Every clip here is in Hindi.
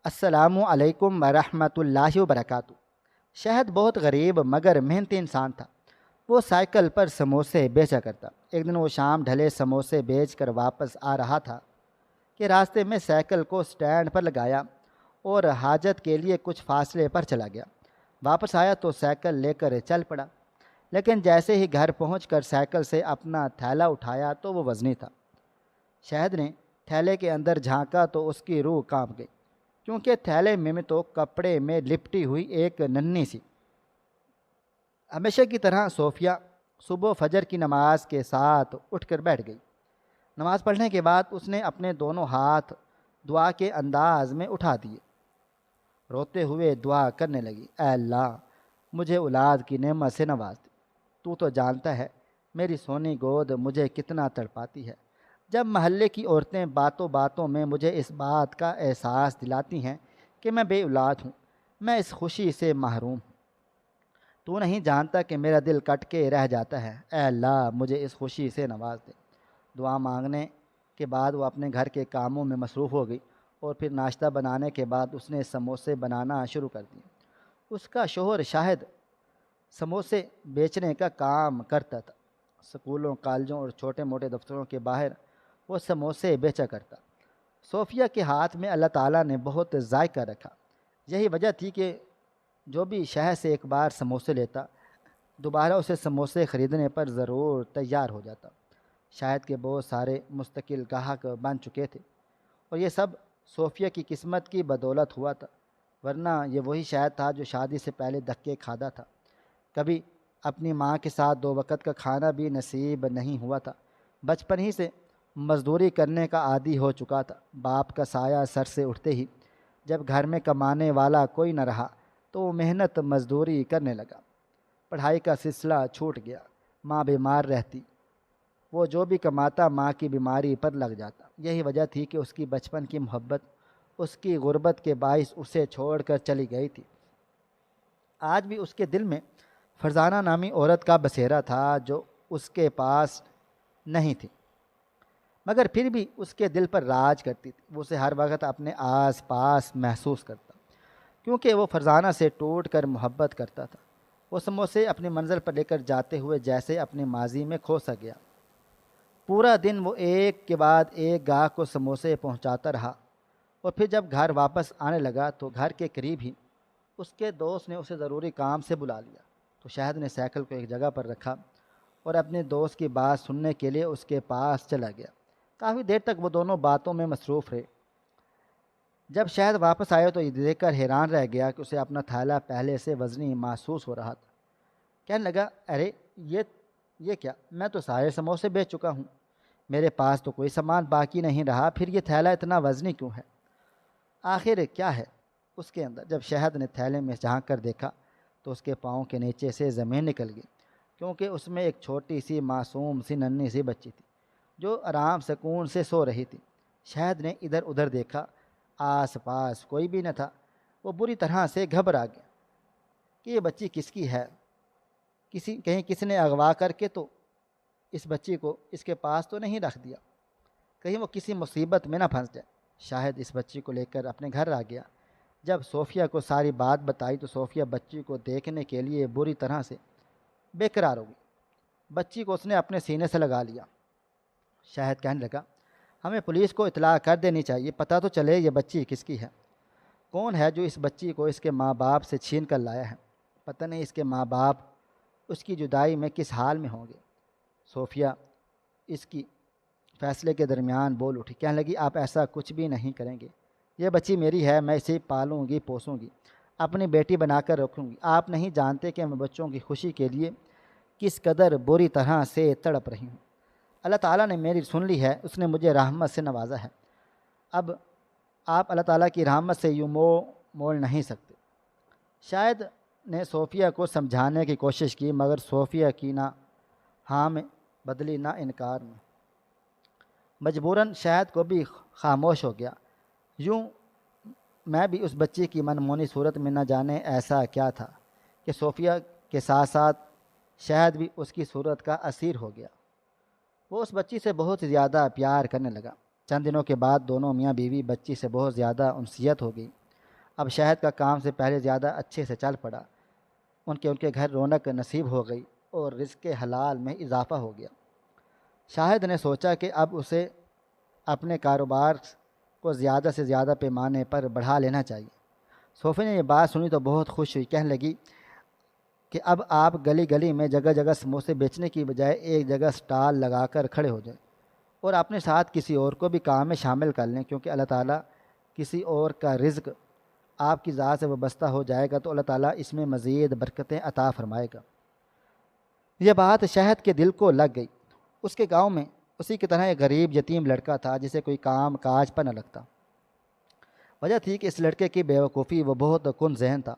अस्सलामु अलैकुम वरहमतुल्लाहि वबरकातुहू। शहद बहुत गरीब मगर मेहनती इंसान था। वो साइकिल पर समोसे बेचा करता। एक दिन वो शाम ढले समोसे बेचकर वापस आ रहा था कि रास्ते में साइकिल को स्टैंड पर लगाया और हाजत के लिए कुछ फासले पर चला गया। वापस आया तो साइकिल लेकर चल पड़ा, लेकिन जैसे ही घर पहुंचकर साइकिल से अपना थैला उठाया तो वो वज़नी था। शहद ने थैले के अंदर झांका तो उसकी रूह कांप गई, क्योंकि थैले में तो कपड़े में लिपटी हुई एक नन्ही सी, हमेशा की तरह सोफिया सुबह फजर की नमाज के साथ उठकर बैठ गई। नमाज पढ़ने के बाद उसने अपने दोनों हाथ दुआ के अंदाज में उठा दिए। रोते हुए दुआ करने लगी, ऐ अल्लाह, मुझे औलाद की नेमत से नवाज दे। तू तो जानता है मेरी सोनी गोद मुझे कितना तड़पाती है। जब महल्ले की औरतें बातों बातों में मुझे इस बात का एहसास दिलाती हैं कि मैं बे औलाद हूँ, मैं इस खुशी से महरूम हूँ। तू नहीं जानता कि मेरा दिल कट के रह जाता है। ऐ अल्लाह, मुझे इस खुशी से नवाज दे। दुआ मांगने के बाद वो अपने घर के कामों में मसरूफ़ हो गई और फिर नाश्ता बनाने के बाद उसने समोसे बनाना शुरू कर दिए। उसका शोहर शाहिद समोसे बेचने का काम करता था। स्कूलों, कॉलेजों और छोटे मोटे दफ्तरों के बाहर वो समोसे बेचा करता। सोफिया के हाथ में अल्लाह ताला ने बहुत जायका रखा। यही वजह थी कि जो भी शहर से एक बार समोसे लेता, दोबारा उसे समोसे ख़रीदने पर ज़रूर तैयार हो जाता। शायद के बहुत सारे मुस्तकिल गाहक बन चुके थे और ये सब सोफिया की किस्मत की बदौलत हुआ था, वरना ये वही शायद था जो शादी से पहले धक्के खाता था। कभी अपनी माँ के साथ दो वक़्त का खाना भी नसीब नहीं हुआ था। बचपन ही से मज़दूरी करने का आदी हो चुका था। बाप का साया सर से उठते ही जब घर में कमाने वाला कोई न रहा तो वो मेहनत मज़दूरी करने लगा। पढ़ाई का सिलसिला छूट गया। माँ बीमार रहती, वो जो भी कमाता माँ की बीमारी पर लग जाता। यही वजह थी कि उसकी बचपन की मोहब्बत उसकी गुर्बत के बाइस उसे छोड़कर चली गई थी। आज भी उसके दिल में फरजाना नामी औरत का बसेरा था जो उसके पास नहीं थी, मगर फिर भी उसके दिल पर राज करती थी। वो उसे हर वक्त अपने आस पास महसूस करता, क्योंकि वो फरजाना से टूट कर मोहब्बत करता था। वो समोसे अपनी मंजिल पर लेकर जाते हुए जैसे अपनी माजी में खो सा गया। पूरा दिन वो एक के बाद एक गाहक को समोसे पहुंचाता रहा और फिर जब घर वापस आने लगा तो घर के करीब ही उसके दोस्त ने उसे ज़रूरी काम से बुला लिया। तो शाहिद ने साइकिल को एक जगह पर रखा और अपने दोस्त की बात सुनने के लिए उसके पास चला गया। काफ़ी देर तक वो दोनों बातों में मसरूफ़ रहे। जब शाहिद वापस आया तो ये देखकर हैरान रह गया कि उसे अपना थैला पहले से वज़नी महसूस हो रहा था। कहने लगा, अरे ये क्या, मैं तो सारे समोसे बेच चुका हूँ। मेरे पास तो कोई सामान बाकी नहीं रहा, फिर ये थैला इतना वज़नी क्यों है? आखिर क्या है उसके अंदर? जब शहद ने थैले में झांक कर देखा तो उसके पाँव के नीचे से ज़मीन निकल गई, क्योंकि उसमें एक छोटी सी मासूम सी नन्ही सी बच्ची थी जो आराम सुकून से सो रही थी। शहद ने इधर उधर देखा, आस पास कोई भी न था। वो बुरी तरह से घबरा गया कि ये बच्ची किसकी है। कहीं किसी ने अगवा करके तो इस बच्ची को इसके पास तो नहीं रख दिया, कहीं वो किसी मुसीबत में ना फंस जाए। शायद इस बच्ची को लेकर अपने घर आ गया। जब सोफ़िया को सारी बात बताई तो सोफ़िया बच्ची को देखने के लिए बुरी तरह से बेकरार हो गई। बच्ची को उसने अपने सीने से लगा लिया। शायद कहने लगा, हमें पुलिस को इतला कर देनी चाहिए, पता तो चले ये बच्ची किसकी है। कौन है जो इस बच्ची को इसके माँ बाप से छीन कर लाया है? पता नहीं इसके माँ बाप उसकी जुदाई में किस हाल में होंगे। सोफ़िया इसकी फैसले के दरमियान बोल उठी, कहने लगी, आप ऐसा कुछ भी नहीं करेंगे। ये बच्ची मेरी है, मैं इसे पालूंगी पोसूंगी, अपनी बेटी बनाकर रखूंगी। आप नहीं जानते कि मैं बच्चों की खुशी के लिए किस कदर बुरी तरह से तड़प रही हूँ। अल्लाह ताला ने मेरी सुन ली है, उसने मुझे रहमत से नवाजा है। अब आप अल्लाह ताला की रहमत से यूँ मोल नहीं सकते। शायद ने सोफ़िया को समझाने की कोशिश की, मगर सोफ़िया की ना हाँ में बदली ना इनकार में। मजबूरन शायद को भी खामोश हो गया। यूँ मैं भी उस बच्ची की मनमोनी सूरत में न जाने ऐसा क्या था कि सोफ़िया के साथ साथ शायद भी उसकी सूरत का असीर हो गया। वो उस बच्ची से बहुत ज़्यादा प्यार करने लगा। चंद दिनों के बाद दोनों मियाँ बीवी बच्ची से बहुत ज़्यादा उनसियत हो गई। अब शहद का काम से पहले ज़्यादा अच्छे से चल पड़ा। उनके घर रौनक नसीब हो गई और रिज़्क़ के हलाल में इजाफ़ा हो गया। शाहिद ने सोचा कि अब उसे अपने कारोबार को ज़्यादा से ज़्यादा पैमाने पर बढ़ा लेना चाहिए। सोफ़ी ने यह बात सुनी तो बहुत खुश हुई। कहने लगी कि अब आप गली गली में जगह जगह समोसे बेचने की बजाय एक जगह स्टॉल लगाकर खड़े हो जाएं और अपने साथ किसी और को भी काम में शामिल कर लें, क्योंकि अल्लाह ताला किसी और का रिज़्क़ आपकी ज़ात से वाबस्ता हो जाएगा तो अल्लाह ताला इसमें मज़ीद बरकतें अता फ़रमाएगा। यह बात शहद के दिल को लग गई। उसके गांव में उसी की तरह एक गरीब यतीम लड़का था जिसे कोई काम काज पर न लगता। वजह थी कि इस लड़के की बेवकूफ़ी वो बहुत कुन जहन था।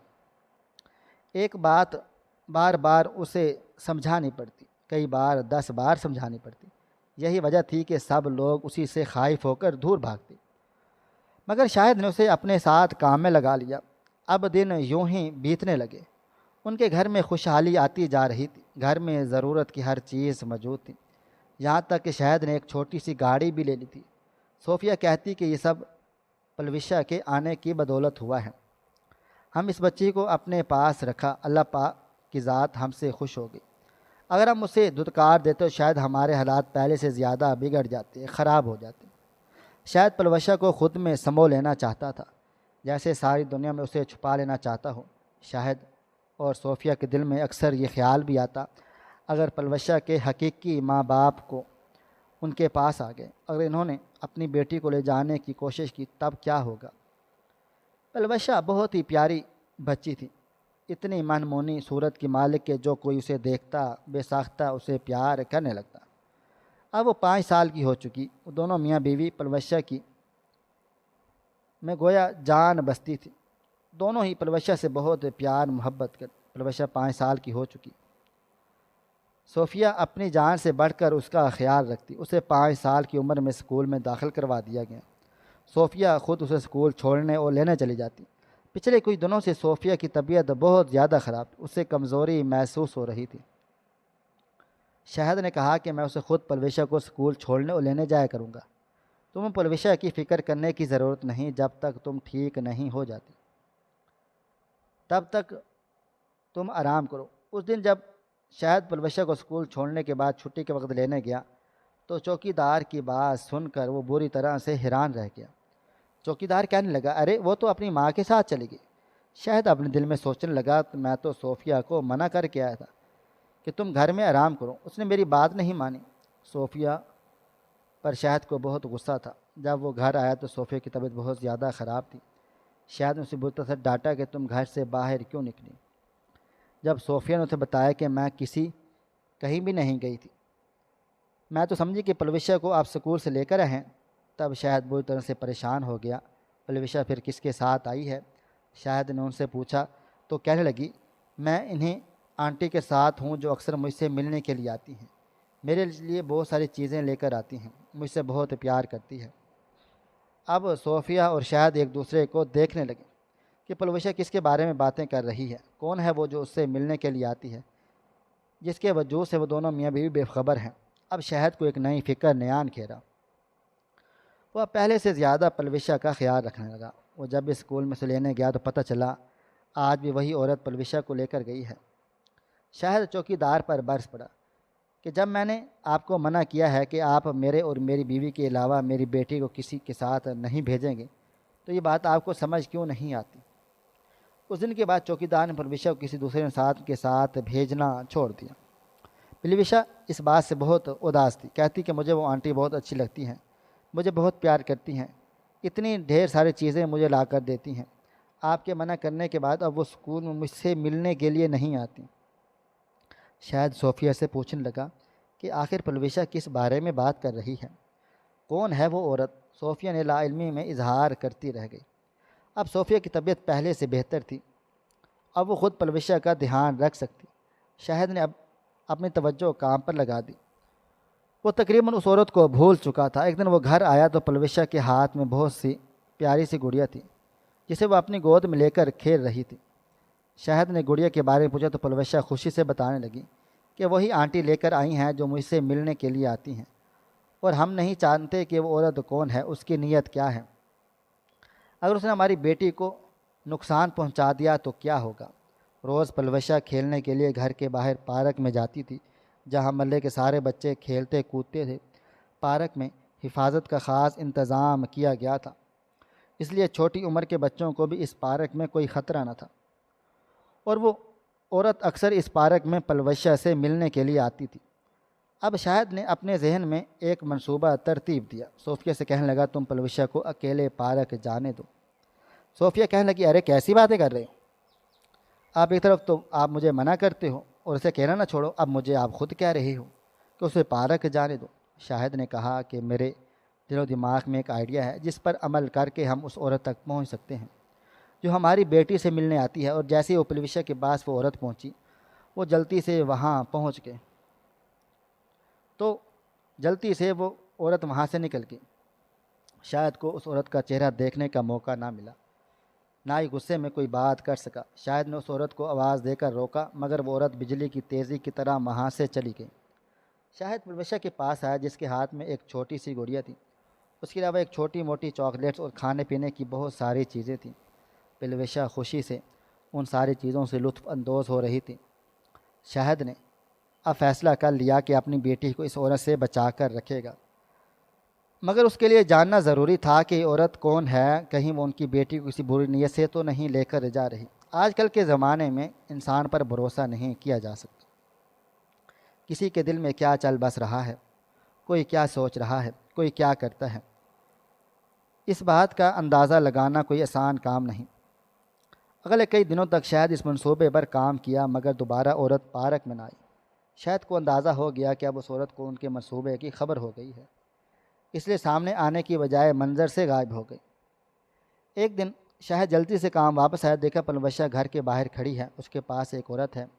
एक बात बार बार उसे समझानी पड़ती, कई बार 10 बार समझानी पड़ती। यही वजह थी कि सब लोग उसी से खाइफ होकर दूर भागते। मगर शायद ने उसे अपने साथ काम में लगा लिया। अब दिन यूं ही बीतने लगे। उनके घर में खुशहाली आती जा रही थी। घर में ज़रूरत की हर चीज़ मौजूद थी, यहाँ तक कि शायद ने एक छोटी सी गाड़ी भी ले ली थी। सोफ़िया कहती कि ये सब पलविशा के आने की बदौलत हुआ है। हम इस बच्ची को अपने पास रखा, अल्लाह पाक की ज़ात हमसे खुश हो गई। अगर हम उसे धुतकार देते तो शायद हमारे हालात पहले से ज़्यादा बिगड़ जाते, ख़राब हो जाते। शायद पलवशा को ख़ुद में समो लेना चाहता था, जैसे सारी दुनिया में उसे छुपा लेना चाहता हो। शायद और सोफ़िया के दिल में अक्सर ये ख्याल भी आता, अगर पलवशा के हकीकी माँ बाप को उनके पास आ गए, अगर इन्होंने अपनी बेटी को ले जाने की कोशिश की तब क्या होगा। पलवशा बहुत ही प्यारी बच्ची थी, इतनी मनमोनी सूरत की मालिक के जो कोई उसे देखता बेसाख्ता उसे प्यार करने लगता। अब वो 5 साल की हो चुकी। वो दोनों मियाँ बीवी पलवशा की में गोया जान बसती थी। दोनों ही पलवशा से बहुत प्यार मोहब्बत कर। पलवशा 5 साल की हो चुकी। सोफ़िया अपनी जान से बढ़कर उसका ख्याल रखती। उसे 5 साल की उम्र में स्कूल में दाखिल करवा दिया गया। सोफ़िया ख़ुद उसे स्कूल छोड़ने और लेने चली जाती। पिछले कुछ दिनों से सोफ़िया की तबीयत बहुत ज़्यादा ख़राब, उसे कमज़ोरी महसूस हो रही थी। शहद ने कहा कि मैं उसे ख़ुद पलविशा को स्कूल छोड़ने और लेने जाया करूँगा। तुम्हें पलविशा की फ़िक्र करने की ज़रूरत नहीं, जब तक तुम ठीक नहीं हो जाती तब तक तुम आराम करो। उस दिन जब शहद पलविशा को स्कूल छोड़ने के बाद छुट्टी के वक्त लेने गया तो चौकीदार की बात सुनकर वो बुरी तरह से हैरान रह गया। चौकीदार कहने लगा, अरे वो तो अपनी माँ के साथ चली गई। शहद अपने दिल में सोचने लगा, मैं तो सोफ़िया को मना करके आया था कि तुम घर में आराम करो, उसने मेरी बात नहीं मानी। सोफ़िया पर शहद को बहुत गुस्सा था। जब वो घर आया तो सोफ़िया की तबीयत बहुत ज़्यादा ख़राब थी। शहद ने उसे बुरी तरह से डांटा कि तुम घर से बाहर क्यों निकली। जब सोफ़िया ने उसे बताया कि मैं कहीं भी नहीं गई थी, मैं तो समझी कि पलविशा को आप स्कूल से लेकर आए हैं, तब शहद बुरी तरह से परेशान हो गया। पलविशा फिर किसके साथ आई है? शहद ने उनसे पूछा तो कहने लगी, मैं इन्हीं आंटी के साथ हूँ जो अक्सर मुझसे मिलने के लिए आती हैं। मेरे लिए बहुत सारी चीज़ें लेकर आती हैं, मुझसे बहुत प्यार करती है। अब सोफ़िया और शहद एक दूसरे को देखने लगे कि पलविशा किसके बारे में बातें कर रही है, कौन है वो जो उससे मिलने के लिए आती है, जिसके वजूद से वो दोनों मियाँ बीवी बेखबर हैं। अब शहद को एक नई फ़िक्र नयान घेरा। वह पहले से ज़्यादा पलविशा का ख्याल रखने लगा। वो जब भी स्कूल में से लेने गया तो पता चला आज भी वही औरत पलविशा को लेकर गई है। शहद चौकीदार पर बरस पड़ा कि जब मैंने आपको मना किया है कि आप मेरे और मेरी बीवी के अलावा मेरी बेटी को किसी के साथ नहीं भेजेंगे तो ये बात आपको समझ क्यों नहीं आती। उस दिन के बाद चौकीदार ने पलविशा को किसी दूसरे के साथ भेजना छोड़ दिया। पलविशा इस बात से बहुत उदास थी। कहती कि मुझे वो आंटी बहुत अच्छी लगती हैं, मुझे बहुत प्यार करती हैं, इतनी ढेर सारी चीज़ें मुझे ला कर देती हैं। आपके मना करने के बाद अब वो स्कूल में मुझसे मिलने के लिए नहीं आती। शायद सोफ़िया से पूछने लगा कि आखिर पलविशा किस बारे में बात कर रही है, कौन है वो औरत। सोफ़िया ने लाइल्मी में इजहार करती रह गई। अब सोफ़िया की तबीयत पहले से बेहतर थी, अब वो ख़ुद पलविशा का ध्यान रख सकती। शायद ने अब अपनी तवज्जो काम पर लगा दी। वो तकरीबन उस औरत को भूल चुका था। एक दिन वो घर आया तो पलविशा के हाथ में बहुत सी प्यारी सी गुड़िया थी जिसे वो अपनी गोद में लेकर खेल रही थी। शहद ने गुड़िया के बारे में पूछा तो पलविशा खुशी से बताने लगी कि वही आंटी लेकर आई हैं जो मुझसे मिलने के लिए आती हैं, और हम नहीं जानते कि वो औरत कौन है, उसकी नीयत क्या है। अगर उसने हमारी बेटी को नुकसान पहुंचा दिया तो क्या होगा। रोज़ पलवशा खेलने के लिए घर के बाहर पार्क में जाती थी, जहां मोहल्ले के सारे बच्चे खेलते कूदते थे। पार्क में हिफाजत का ख़ास इंतज़ाम किया गया था, इसलिए छोटी उम्र के बच्चों को भी इस पार्क में कोई ख़तरा न था। और वो औरत अक्सर इस पार्क में पलवशा से मिलने के लिए आती थी। अब शाहिद ने अपने जहन में एक मंसूबा तरतीब दिया। सोफिया से कहने लगा, तुम पलवशा को अकेले पार्क जाने दो। सोफिया कहने लगी, अरे कैसी बातें कर रहे हो आप। एक तरफ तो आप मुझे मना करते हो और उसे कहना ना छोड़ो, अब मुझे आप खुद कह रहे हो कि उसे पार्क जाने दो। शाहिद ने कहा कि मेरे दिलो दिमाग में एक आइडिया है जिस पर अमल करके हम उस औरत तक पहुंच सकते हैं जो हमारी बेटी से मिलने आती है। और जैसे ही वो पलवशा के पास वो औरत पहुंची, वो जल्दी से वहां पहुंच गए। तो जल्दी से वो औरत वहां से निकल गई। शायद को उस औरत का चेहरा देखने का मौका ना मिला, ना ही गुस्से में कोई बात कर सका। शायद ने उस औरत को आवाज़ देकर रोका, मगर वो औरत बिजली की तेज़ी की तरह वहाँ से चली गई। शायद पलवशा के पास आया, जिसके हाथ में एक छोटी सी गुड़िया थी। उसके अलावा एक छोटी मोटी चॉकलेट्स और खाने पीने की बहुत सारी चीज़ें थीं। पलवशा खुशी से उन सारी चीज़ों से लुत्फ़ अंदोज़ हो रही थी। शाहिद ने अब फैसला कर लिया कि अपनी बेटी को इस औरत से बचा कर रखेगा, मगर उसके लिए जानना ज़रूरी था कि औरत कौन है। कहीं वो उनकी बेटी को किसी बुरी नीयत से तो नहीं लेकर जा रही। आजकल के ज़माने में इंसान पर भरोसा नहीं किया जा सकता। किसी के दिल में क्या चल बस रहा है, कोई क्या सोच रहा है, कोई क्या करता है, इस बात का अंदाज़ा लगाना कोई आसान काम नहीं। अगले कई दिनों तक शायद इस मंसूबे पर काम किया, मगर दोबारा औरत पार्क में ना आई। शायद को अंदाज़ा हो गया कि अब उस औरत को उनके मंसूबे की खबर हो गई है, इसलिए सामने आने की बजाय मंजर से गायब हो गई। एक दिन शायद जल्दी से काम वापस आया, देखा पलवशा घर के बाहर खड़ी है। उसके पास एक औरत है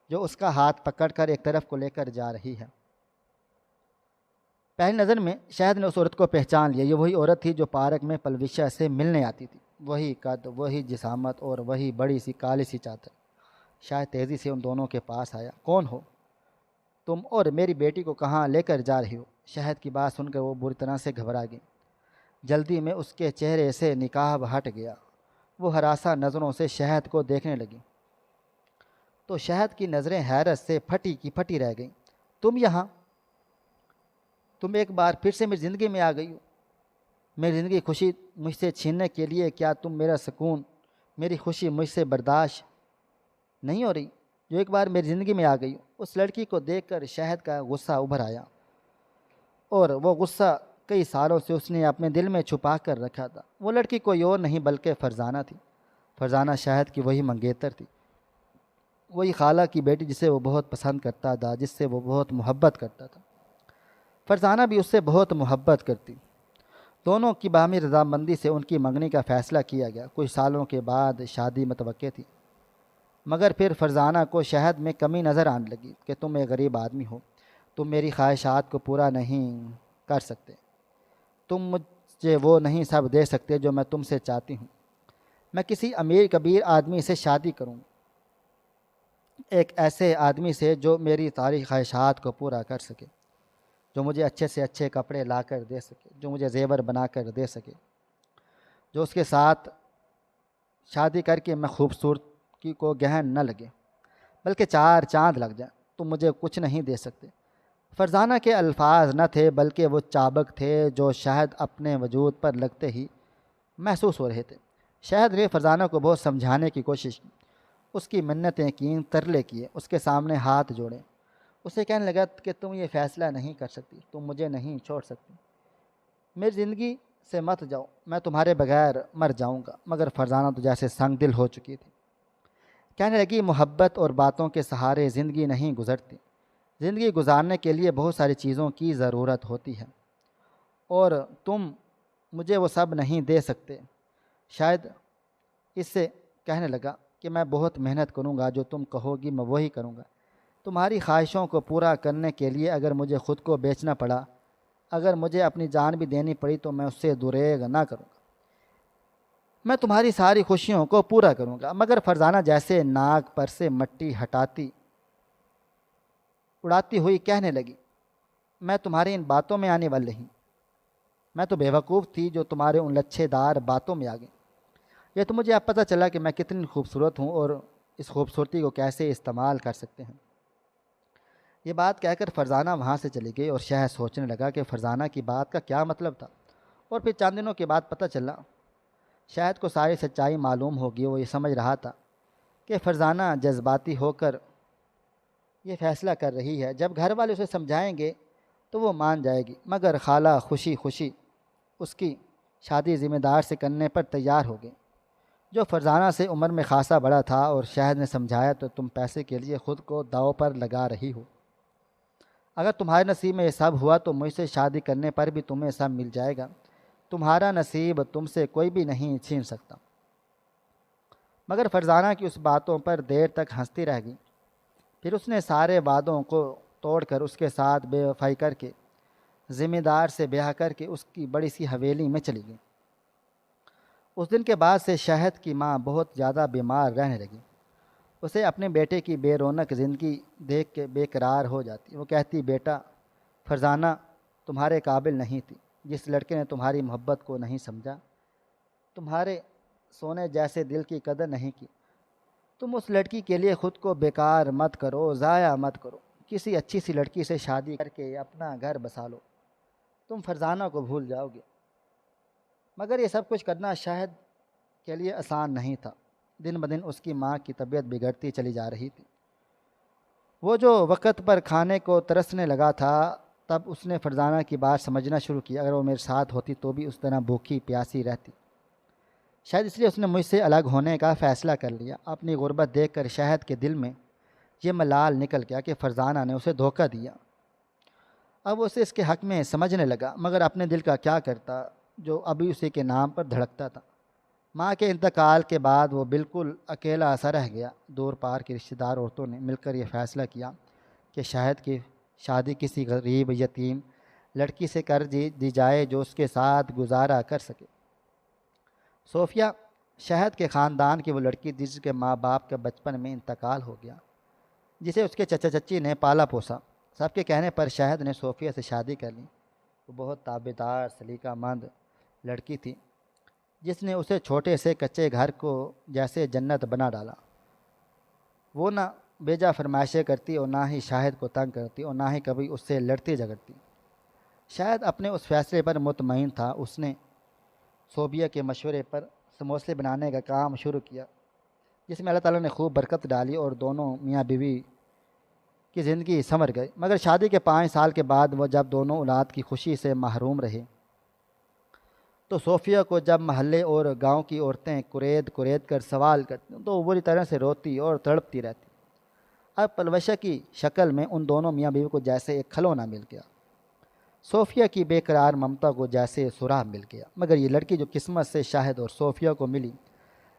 जो उसका हाथ पकड़कर एक तरफ को लेकर जा रही है। पहली नज़र में शायद ने उस औरत को पहचान लिया। ये वही औरत थी जो पार्क में पलवशा से मिलने आती थी। वही कद, वही जिसामत और वही बड़ी सी काली सी चादर। शायद तेज़ी से उन दोनों के पास आया। कौन हो तुम और मेरी बेटी को कहाँ लेकर जा रही हो। शायद की बात सुनकर वो बुरी तरह से घबरा गई। जल्दी में उसके चेहरे से निकाब हट गया। वो हरासा नज़रों से शहद को देखने लगी, तो शहद की नज़रें हैरत से फटी की फटी रह गईं। तुम यहाँ, तुम एक बार फिर से मेरी ज़िंदगी में आ गई हो। मेरी ज़िंदगी खुशी मुझसे छीनने के लिए क्या तुम मेरा सुकून, मेरी खुशी मुझसे बर्दाश्त नहीं हो रही, जो एक बार मेरी ज़िंदगी में आ गई हो। उस लड़की को देखकर शहद का गुस्सा उभर आया, और वो गुस्सा कई सालों से उसने अपने दिल में छुपा कर रखा था। वो लड़की कोई और नहीं बल्कि फरजाना थी। फरजाना शहद की वही मंगेतर थी, वही खाला की बेटी जिसे वो बहुत पसंद करता था, जिससे वो बहुत मोहब्बत करता था। फरजाना भी उससे बहुत मोहब्बत करती। दोनों की बाहमी रजामंदी से उनकी मंगनी का फ़ैसला किया गया। कुछ सालों के बाद शादी मतवक्के थी, मगर फिर फरजाना को शहद में कमी नज़र आने लगी कि तुम एक गरीब आदमी हो, तुम मेरी ख्वाहिशात को पूरा नहीं कर सकते, तुम मुझे वो नहीं सब दे सकते जो मैं तुमसे चाहती हूँ। मैं किसी अमीर कबीर आदमी से शादी करूँ, एक ऐसे आदमी से जो मेरी सारी ख्वाहिशात को पूरा कर सके, जो मुझे अच्छे से अच्छे कपड़े ला कर दे सके, जो मुझे जेवर बना कर दे सके, जो उसके साथ शादी करके मैं खूबसूरती को गहन न लगे बल्कि चार चांद लग जाए। तुम मुझे कुछ नहीं दे सकते। फरजाना के अल्फाज न थे बल्कि वो चाबक थे जो शायद अपने वजूद पर लगते ही महसूस हो रहे थे। शायद ने फरजाना को बहुत समझाने की कोशिश की, उसकी मिन्नतें की, तरले किए, उसके सामने हाथ जोड़े। उसे कहने लगा कि तुम ये फ़ैसला नहीं कर सकती, तुम मुझे नहीं छोड़ सकती, मेरी ज़िंदगी से मत जाओ, मैं तुम्हारे बगैर मर जाऊंगा। मगर फरजाना तो जैसे संग दिल हो चुकी थी। कहने लगी, मोहब्बत और बातों के सहारे ज़िंदगी नहीं गुजरती। ज़िंदगी गुजारने के लिए बहुत सारी चीज़ों की ज़रूरत होती है, और तुम मुझे वो सब नहीं दे सकते। शायद इससे कहने लगा कि मैं बहुत मेहनत करूँगा, जो तुम कहोगी मैं वही करूँगा। तुम्हारी ख्वाहिशों को पूरा करने के लिए अगर मुझे ख़ुद को बेचना पड़ा, अगर मुझे अपनी जान भी देनी पड़ी, तो मैं उससे दुरेग ना करूँगा। मैं तुम्हारी सारी खुशियों को पूरा करूँगा। मगर फरजाना जैसे नाक पर से मट्टी हटाती उड़ाती हुई कहने लगी, मैं तुम्हारी इन बातों में आने वाली नहीं। मैं तो बेवकूफ़ थी जो तुम्हारे उन लच्छेदार बातों में आ गई। यह तो मुझे अब पता चला कि मैं कितनी खूबसूरत हूँ और इस खूबसूरती को कैसे इस्तेमाल कर सकते हैं। ये बात कहकर फरजाना वहाँ से चली गई और शहद सोचने लगा कि फरजाना की बात का क्या मतलब था। और फिर चंद दिनों के बाद पता चला, शहद को सारी सच्चाई मालूम होगी। वो ये समझ रहा था कि फरजाना जज्बाती होकर ये फैसला कर रही है, जब घर वाले उसे समझाएंगे तो वो मान जाएगी। मगर खाला खुशी खुशी उसकी शादी ज़िम्मेदार से करने पर तैयार हो गई, जो फरजाना से उम्र में खासा बड़ा था। और शहद ने समझाया, तो तुम पैसे के लिए ख़ुद को दाव पर लगा रही हो। अगर तुम्हारे नसीब में ये सब हुआ तो मुझसे शादी करने पर भी तुम्हें सब मिल जाएगा। तुम्हारा नसीब तुमसे कोई भी नहीं छीन सकता। मगर फरजाना की उस बातों पर देर तक हंसती रह गई। फिर उसने सारे वादों को तोड़कर उसके साथ बेवफाई करके ज़िम्मेदार से ब्याह करके उसकी बड़ी सी हवेली में चली गई। उस दिन के बाद से शहद की माँ बहुत ज़्यादा बीमार रहने लगी। उसे अपने बेटे की बेरौनक ज़िंदगी देख के बेकरार हो जाती। वो कहती, बेटा, फरजाना तुम्हारे काबिल नहीं थी। जिस लड़के ने तुम्हारी मोहब्बत को नहीं समझा, तुम्हारे सोने जैसे दिल की कदर नहीं की, तुम उस लड़की के लिए ख़ुद को बेकार मत करो, ज़ाया मत करो। किसी अच्छी सी लड़की से शादी करके अपना घर बसा लो, तुम फरजाना को भूल जाओगे। मगर ये सब कुछ करना शहद के लिए आसान नहीं था। दिन ब दिन उसकी माँ की तबीयत बिगड़ती चली जा रही थी। वो जो वक़्त पर खाने को तरसने लगा था, तब उसने फरजाना की बात समझना शुरू की। अगर वो मेरे साथ होती तो भी उस तरह भूखी प्यासी रहती। शायद इसलिए उसने मुझसे अलग होने का फ़ैसला कर लिया। अपनी गुर्बत देखकर शहद के दिल में ये मलाल निकल गया कि फरजाना ने उसे धोखा दिया। अब उसे इसके हक़ में समझने लगा, मगर अपने दिल का क्या करता जो अभी उसी के नाम पर धड़कता था। माँ के इंतकाल के बाद वो बिल्कुल अकेला सा रह गया। दूर पार की रिश्तेदार औरतों ने मिलकर यह फ़ैसला किया कि शहद की शादी किसी गरीब यतीम लड़की से कर दी जाए जो उसके साथ गुजारा कर सके। सोफिया शहद के ख़ानदान की वो लड़की थी जिसके माँ बाप का बचपन में इंतकाल हो गया, जिसे उसके चचा चच्ची ने पाला पोसा। सबके कहने पर शहद ने सोफिया से शादी कर ली। वो बहुत ताबेदार सलीकामंद लड़की थी, जिसने उसे छोटे से कच्चे घर को जैसे जन्नत बना डाला। वो ना बेजा फरमाइशें करती और ना ही शाहिद को तंग करती और ना ही कभी उससे लड़ती झगड़ती। शायद अपने उस फैसले पर मुतमईन था। उसने सोबिया के मशवरे पर समोसे बनाने का काम शुरू किया, जिसमें अल्लाह ताला ने खूब बरकत डाली और दोनों मियाँ बीवी की ज़िंदगी संवर गई। मगर शादी के 5 साल के बाद वो जब दोनों औलाद की खुशी से महरूम रहे, तो सोफिया को जब महल्ले और गांव की औरतें कुरेद कुरेद कर सवाल करती तो वो बुरी तरह से रोती और तड़पती रहती। अब पलवशा की शक्ल में उन दोनों मियाँ बीवी को जैसे एक खलौना मिल गया। सोफिया की बेकरार ममता को जैसे सुराग मिल गया। मगर ये लड़की जो किस्मत से शाहिद और सोफिया को मिली,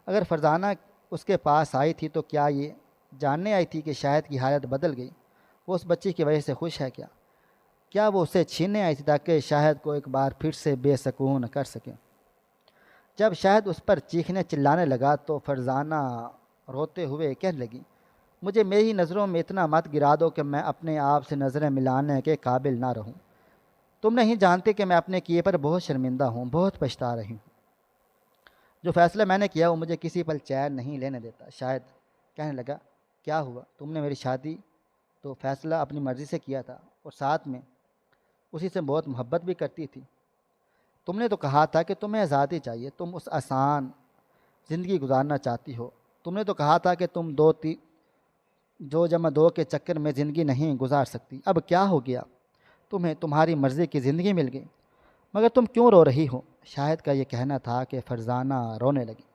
अगर फरजाना उसके पास आई थी तो क्या ये जानने आई थी कि शाहिद की हालत बदल गई? वो उस बच्ची की वजह से खुश है क्या? क्या वो उसे छीनने आई थी ताकि शाहिद को एक बार फिर से बेसकून कर सके? जब शाहिद उस पर चीखने चिल्लाने लगा तो फरजाना रोते हुए कहने लगी, मुझे मेरी नज़रों में इतना मत गिरा दो कि मैं अपने आप से नज़रें मिलाने के काबिल ना रहूं। तुम नहीं जानते कि मैं अपने किए पर बहुत शर्मिंदा हूँ, बहुत पछता रही हूँ। जो फ़ैसला मैंने किया वो मुझे किसी पल चैन नहीं लेने देता। शायद कहने लगा, क्या हुआ? तुमने मेरी शादी तो फ़ैसला अपनी मर्ज़ी से किया था और साथ में उसी से बहुत मोहब्बत भी करती थी। तुमने तो कहा था कि तुम्हें आज़ादी चाहिए, तुम उस आसान ज़िंदगी गुजारना चाहती हो। तुमने तो कहा था कि तुम 2 के चक्कर में ज़िंदगी नहीं गुजार सकती। अब क्या हो गया? तुम्हें तुम्हारी मर्ज़ी की ज़िंदगी मिल गई, मगर तुम क्यों रो रही हो? शाहिद का ये कहना था कि फरजाना रोने लगी।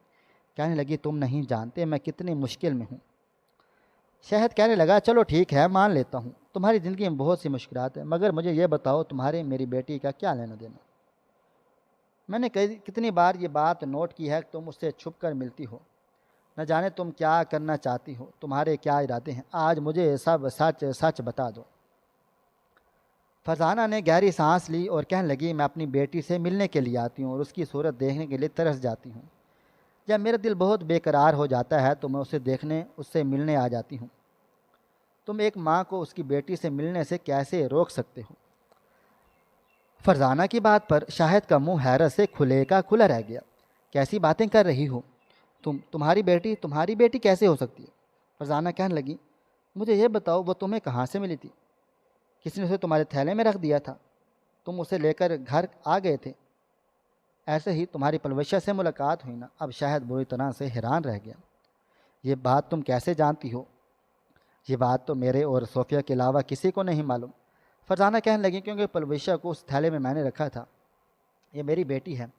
कहने लगी, तुम नहीं जानते मैं कितनी मुश्किल में हूँ। शाहिद कहने लगा, चलो ठीक है, मान लेता हूँ तुम्हारी ज़िंदगी में बहुत सी मुश्किलात हैं, मगर मुझे ये बताओ तुम्हारे मेरी बेटी का क्या लेना देना? मैंने कितनी बार ये बात नोट की है कि तुम उससे छुप कर मिलती हो। न जाने तुम क्या करना चाहती हो, तुम्हारे क्या इरादे हैं। आज मुझे सब सच सच बता दो। फरजाना ने गहरी सांस ली और कहने लगी, मैं अपनी बेटी से मिलने के लिए आती हूँ और उसकी सूरत देखने के लिए तरस जाती हूँ। जब मेरा दिल बहुत बेकरार हो जाता है तो मैं उसे देखने, उससे मिलने आ जाती हूँ। तुम एक माँ को उसकी बेटी से मिलने से कैसे रोक सकते हो? फरजाना की बात पर शाहिद का मुंह हैरत से खुले का खुला रह गया। कैसी बातें कर रही हो? तुम्हारी बेटी कैसे हो सकती है? फरजाना कहने लगी, मुझे ये बताओ वो तुम्हें कहाँ से मिली थी? किसी ने उसे तुम्हारे थैले में रख दिया था? तुम उसे लेकर घर आ गए थे? ऐसे ही तुम्हारी पलवशा से मुलाकात हुई ना? अब शाहिद बुरी तरह से हैरान रह गया। ये बात तुम कैसे जानती हो? ये बात तो मेरे और सोफिया के अलावा किसी को नहीं मालूम। फरजाना कहने लगी, क्योंकि पलवशा को उस थैले में मैंने रखा था। ये मेरी बेटी है।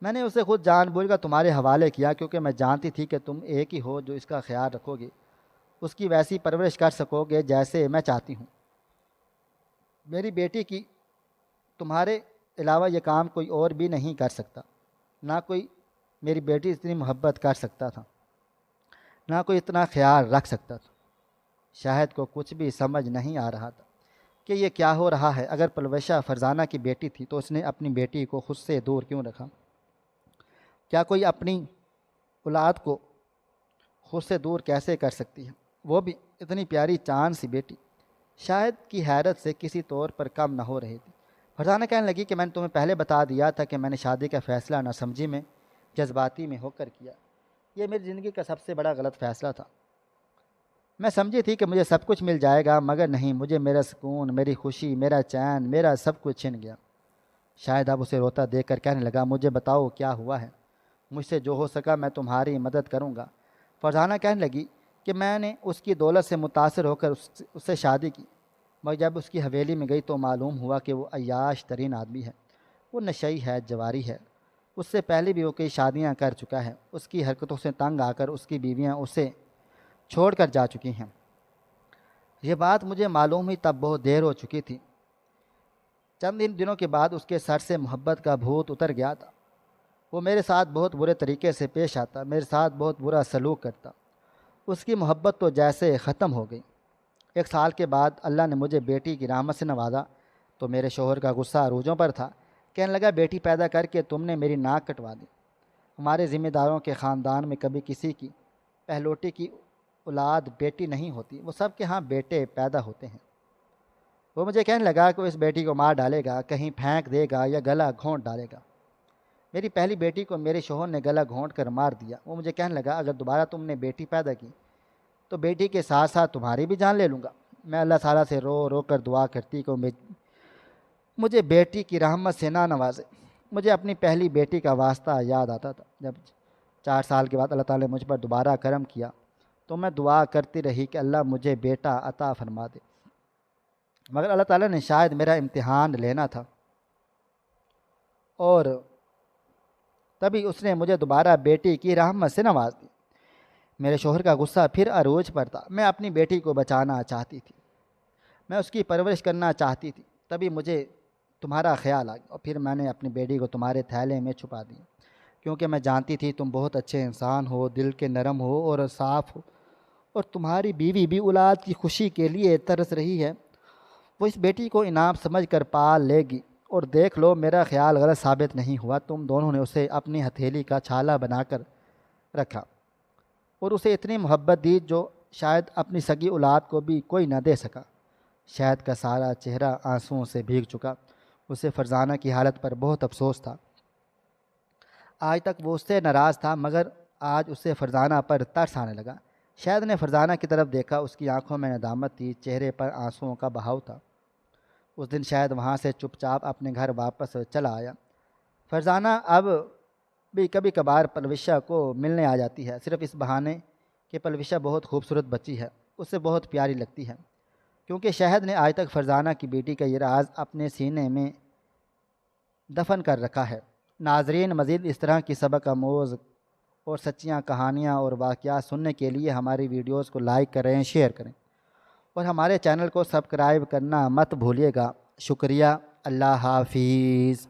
मैंने उसे खुद जानबूझकर तुम्हारे हवाले किया, क्योंकि मैं जानती थी कि तुम एक ही हो जो इसका ख्याल रखोगे, उसकी वैसी परवरिश कर सकोगे जैसे मैं चाहती हूँ। मेरी बेटी की तुम्हारे अलावा ये काम कोई और भी नहीं कर सकता। ना कोई मेरी बेटी इतनी मोहब्बत कर सकता था, ना कोई इतना ख्याल रख सकता था। शाहिद को कुछ भी समझ नहीं आ रहा था कि ये क्या हो रहा है। अगर पलवशा फरजाना की बेटी थी तो उसने अपनी बेटी को खुद से दूर क्यों रखा? क्या कोई अपनी औलाद को खुद से दूर कैसे कर सकती है, वो भी इतनी प्यारी चांद सी बेटी? शाहिद की हैरत से किसी तौर पर कम न हो रही थी। फरजाना कहने लगी कि मैंने तुम्हें पहले बता दिया था कि मैंने शादी का फ़ैसला नासमझी में, जज्बाती में होकर किया। ये मेरी ज़िंदगी का सबसे बड़ा गलत फ़ैसला था। मैं समझी थी कि मुझे सब कुछ मिल जाएगा, मगर नहीं, मुझे मेरा सुकून, मेरी खुशी, मेरा चैन, मेरा सब कुछ छिन गया। शायद अब उसे रोता देखकर कहने लगा, मुझे बताओ क्या हुआ है? मुझसे जो हो सका मैं तुम्हारी मदद करूँगा। फरजाना कहने लगी कि मैंने उसकी दौलत से मुतासर होकर उससे शादी की, मगर जब उसकी हवेली में गई तो मालूम हुआ कि वो अय्याश तरीन आदमी है। वो नशई है, जवारी है। उससे पहले भी वो कई शादियाँ कर चुका है। उसकी हरकतों से तंग आकर उसकी बीवियाँ उसे छोड़कर जा चुकी हैं। ये बात मुझे मालूम हुई तब बहुत देर हो चुकी थी। चंद दिनों के बाद उसके सर से मोहब्बत का भूत उतर गया था। वो मेरे साथ बहुत बुरे तरीके से पेश आता, मेरे साथ बहुत बुरा सलूक करता। उसकी मोहब्बत तो जैसे ख़त्म हो गई। 1 साल के बाद अल्लाह ने मुझे बेटी की रहमत से नवाजा तो मेरे शोहर का गुस्सा अरूजों पर था। कहने लगा, बेटी पैदा करके तुमने मेरी नाक कटवा दी। हमारे ज़िम्मेदारों के ख़ानदान में कभी किसी की पहलोटी की औलाद बेटी नहीं होती, वो सब के यहाँ बेटे पैदा होते हैं। वो मुझे कहने लगा कि वो इस बेटी को मार डालेगा, कहीं फेंक देगा या गला घोंट डालेगा। मेरी पहली बेटी को मेरे शोहर ने गला घोंट कर मार दिया। वो मुझे कहने लगा, अगर दोबारा तुमने बेटी पैदा की तो बेटी के साथ साथ तुम्हारी भी जान ले लूँगा। मैं अल्लाह ताला से रो रो कर दुआ करती कि मुझे बेटी की रहमत से ना नवाजे। मुझे अपनी पहली बेटी का वास्ता याद आता था। जब 4 साल के बाद अल्लाह ताला ने मुझ पर दोबारा करम किया तो मैं दुआ करती रही कि अल्लाह मुझे बेटा अता फरमा दे, मगर अल्लाह ताला ने शायद मेरा इम्तिहान लेना था और तभी उसने मुझे दोबारा बेटी की रहमत से नवाज दी। मेरे शोहर का गुस्सा फिर अरूज पर था। मैं अपनी बेटी को बचाना चाहती थी, मैं उसकी परवरिश करना चाहती थी। तभी मुझे तुम्हारा ख्याल आ गया और फिर मैंने अपनी बेटी को तुम्हारे थैले में छुपा दिया, क्योंकि मैं जानती थी तुम बहुत अच्छे इंसान हो, दिल के नरम हो और साफ़ हो, और तुम्हारी बीवी भी औलाद की खुशी के लिए तरस रही है। वो इस बेटी को इनाम समझ कर पाल लेगी। और देख लो, मेरा ख्याल गलत साबित नहीं हुआ। तुम दोनों ने उसे अपनी हथेली का छाला बनाकर रखा और उसे इतनी मोहब्बत दी जो शायद अपनी सगी औलाद को भी कोई न दे सका। शायद का सारा चेहरा आंसुओं से भीग चुका। उसे फरजाना की हालत पर बहुत अफसोस था। आज तक वो उससे नाराज़ था, मगर आज उससे फरजाना पर तरस आने लगा। शायद ने फरजाना की तरफ देखा। उसकी आंखों में नदामत थी, चेहरे पर आंसुओं का बहाव था। उस दिन शायद वहाँ से चुपचाप अपने घर वापस चला आया। फरजाना अब भी कभी कभार पलविशा को मिलने आ जाती है, सिर्फ इस बहाने कि पलविशा बहुत खूबसूरत बच्ची है, उससे बहुत प्यारी लगती है। क्योंकि शहद ने आज तक फरजाना की बेटी का ये राज अपने सीने में दफन कर रखा है। नाजरीन, मज़ीद इस तरह की सबक आमोज़ और सच्चियाँ कहानियाँ और वाक़यात सुनने के लिए हमारी वीडियोज़ को लाइक करें, शेयर करें और हमारे चैनल को सब्सक्राइब करना मत भूलिएगा। शुक्रिया। अल्लाह हाफिज़।